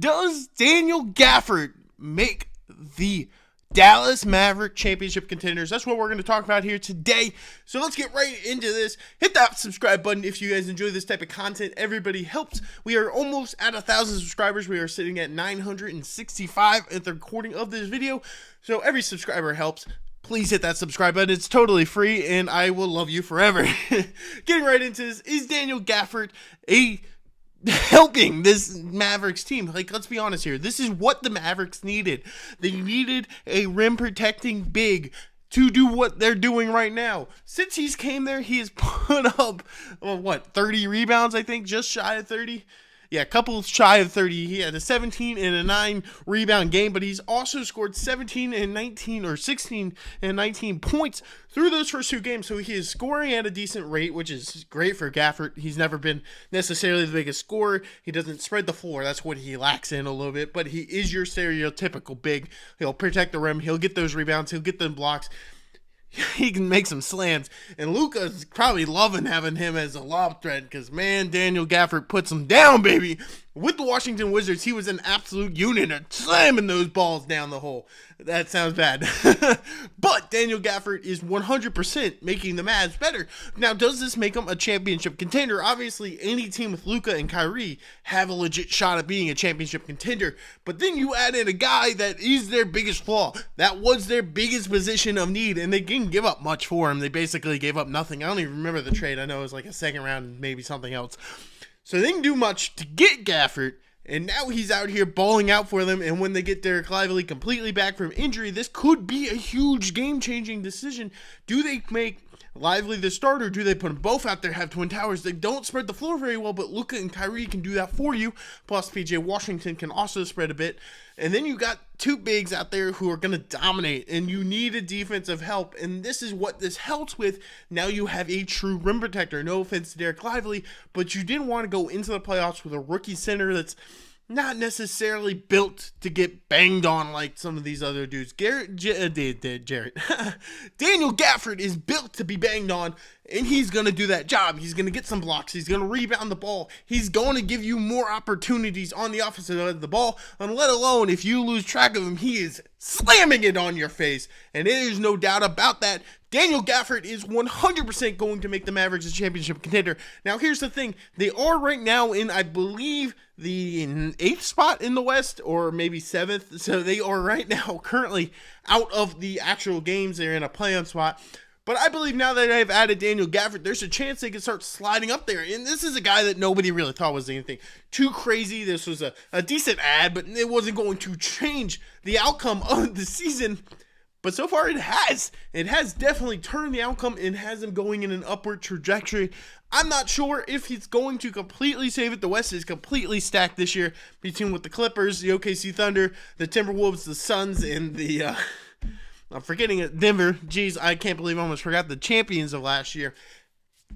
Does Daniel Gafford make the Dallas Maverick championship contenders? That's what we're going to talk about here today. So let's get right into this. Hit that subscribe button if you guys enjoy this type of content. Everybody helps. We are almost at 1,000 subscribers. We are sitting at 965 at the recording of this video. So every subscriber helps. Please hit that subscribe button. It's totally free, and I will love you forever. Getting right into this, is Daniel Gafford helping this Mavericks team? Like, let's be honest here. This is what the Mavericks needed. They needed a rim protecting big to do what they're doing right now. Since he's came there, he has put up, 30 rebounds, I think, just shy of 30. Yeah, a couple shy of 30. He had a 17 and a 9 rebound game, but he's also scored 17 and 19 or 16 and 19 points through those first two games. So he is scoring at a decent rate, which is great for Gafford. He's never been necessarily the biggest scorer. He doesn't spread the floor. That's what he lacks in a little bit, but he is your stereotypical big. He'll protect the rim. He'll get those rebounds. He'll get them blocks. He can make some slams, and Luka's probably loving having him as a lob threat because, man, Daniel Gafford puts him down, baby. With the Washington Wizards, he was an absolute unit of slamming those balls down the hole. That sounds bad. But Daniel Gafford is 100% making the Mavs better. Now, does this make him a championship contender? Obviously, any team with Luka and Kyrie have a legit shot at being a championship contender. But then you add in a guy that is their biggest flaw. That was their biggest position of need, and they didn't give up much for him. They basically gave up nothing. I don't even remember the trade. I know it was like a second round and maybe something else. So they didn't do much to get Gafford, and now he's out here balling out for them, and when they get Derek Lively completely back from injury, this could be a huge game-changing decision. Do they make Lively the starter? Do they put them both out there, have Twin Towers? They don't spread the floor very well, but Luka and Kyrie can do that for you, plus PJ Washington can also spread a bit, and then you got two bigs out there who are going to dominate, and you need a defensive help, and this is what this helps with. Now you have a true rim protector. No offense to Derek Lively, but you didn't want to go into the playoffs with a rookie center that's not necessarily built to get banged on like some of these other dudes. Daniel Gafford is built to be banged on, and he's going to do that job. He's going to get some blocks. He's going to rebound the ball. He's going to give you more opportunities on the offensive side of the ball, and let alone if you lose track of him, he is slamming it on your face, and there's no doubt about that. Daniel Gafford is 100% going to make the Mavericks a championship contender. Now, here's the thing. They are right now in, I believe, the 8th spot in the West, or maybe 7th. So they are right now currently out of the actual games. They're in a play-in spot. But I believe now that I've added Daniel Gafford, there's a chance they can start sliding up there. And this is a guy that nobody really thought was anything too crazy. This was a decent ad, but it wasn't going to change the outcome of the season. But so far it has. It has definitely turned the outcome and has him going in an upward trajectory. I'm not sure if he's going to completely save it. The West is completely stacked this year between with the Clippers, the OKC Thunder, the Timberwolves, the Suns, and the I'm forgetting it, Denver. Jeez, I can't believe I almost forgot the champions of last year.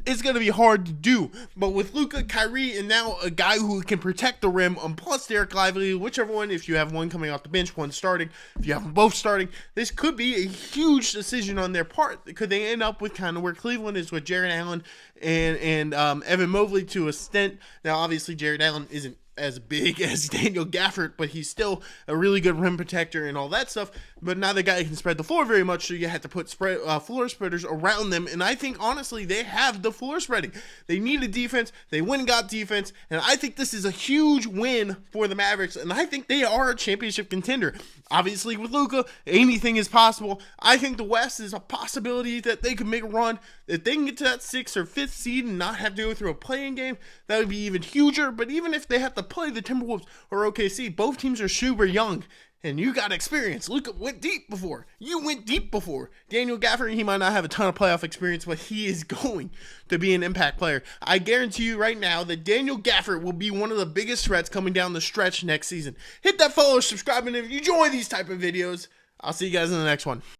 It's going to be hard to do. But with Luka, Kyrie, and now a guy who can protect the rim, plus Derek Lively, whichever one, if you have one coming off the bench, one starting, if you have them both starting, this could be a huge decision on their part. Could they end up with kind of where Cleveland is with Jared Allen and Evan Mobley to a extent? Now, obviously, Jared Allen isn't as big as Daniel Gafford, but he's still a really good rim protector and all that stuff. But now the guy can spread the floor very much, so you have to put floor spreaders around them. And I think, honestly, they have the floor spreading. They need a defense. They went and got defense. And I think this is a huge win for the Mavericks. And I think they are a championship contender. Obviously, with Luka, anything is possible. I think the West is a possibility that they could make a run. If they can get to that 6th or 5th seed and not have to go through a play-in game, that would be even huger. But even if they have to play the Timberwolves or OKC, both teams are super young. And you got experience. Luka went deep before. You went deep before. Daniel Gafford, he might not have a ton of playoff experience, but he is going to be an impact player. I guarantee you right now that Daniel Gafford will be one of the biggest threats coming down the stretch next season. Hit that follow, subscribe, and if you enjoy these type of videos, I'll see you guys in the next one.